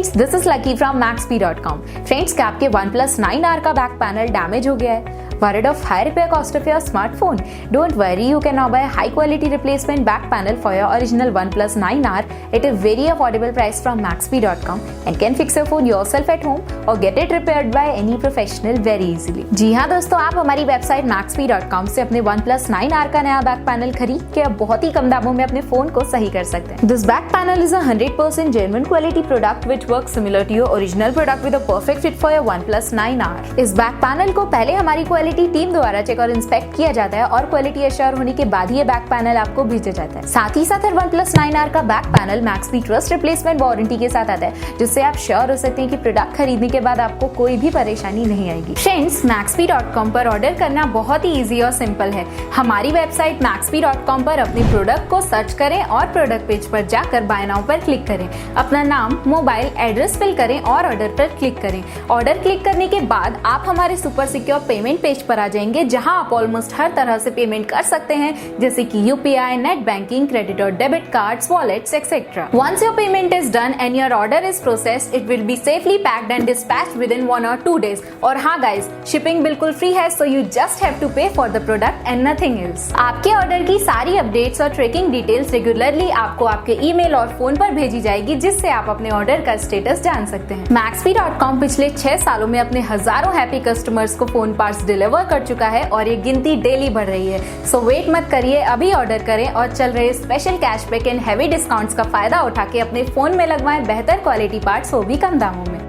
Friends, this is lucky from Maxbhi.com। Friends, क्या आपके OnePlus 9R का बैक पैनल डैमेज हो गया है? Worried of high repair cost of your smartphone? Don't worry, you can now buy a high quality replacement back panel for your original OnePlus 9R at a very affordable price from Maxbhi.com and can fix your phone yourself at home or get it repaired by any professional very easily। जी हाँ दोस्तों, आप हमारी website Maxbhi.com से अपने OnePlus 9R का नया back panel खरीद के अब बहुत ही कम दामों में अपने फोन को सही कर सकते हैं। This back panel is a 100% genuine quality product which works similar to your original product with a perfect fit for your OnePlus 9R। इस बैक पैनल को पहले हमारी क्वालिटी टीम द्वारा चेक और इंस्पेक्ट किया जाता है और क्वालिटी एश्योर होने के बाद ही ये बैक पैनल आपको भेजा जाता है। साथ ही साथ OnePlus 9R का back panel Maxbhi trust replacement warranty के साथ आता है, जिससे आप श्योर हो सकते हैं कि प्रोडक्ट खरीदने के बाद आपको कोई भी परेशानी नहीं आएगी। फ्रेंड्स, Maxbhi.com पर ऑर्डर करना बहुत ही इजी और सिंपल है। हमारी वेबसाइट Maxbhi.com पर अपने प्रोडक्ट को सर्च करें और प्रोडक्ट पेज पर जाकर बाय नाउ पर क्लिक करें। अपना नाम, मोबाइल, एड्रेस फिल करें और ऑर्डर पर क्लिक करें। ऑर्डर क्लिक करने के बाद आप हमारे सुपर सिक्योर पेमेंट पेज पर आ जाएंगे, जहां आप ऑलमोस्ट हर तरह से पेमेंट कर सकते हैं, जैसे कि यूपीआई, नेट बैंकिंग, क्रेडिट और debit cards, wallets etcetera. Once your payment is done and your order is processed, it will be safely packed and dispatched within 1 or 2 days। और हाँ गाइस, शिपिंग बिल्कुल free है, so you just have to pay for the product and nothing else. आपके order की सारी updates और tracking details regularly आपको आपके ईमेल और फोन पर भेजी जाएगी, जिससे आप अपने ऑर्डर का स्टेटस जान सकते हैं। Maxbhi.com पिछले 6 सालों में अपने हजारों हैप्पी कस्टमर्स को फोन पार्ट्स डिलीवर कर चुका है और ये गिनती डेली बढ़ रही है। सो वेट मत करिए, अभी ऑर्डर करें और चल रहे special cashback and heavy discounts का फायदा उठा के अपने फोन में लगवाएं बेहतर क्वालिटी पार्ट्स, वो भी कम दामों में।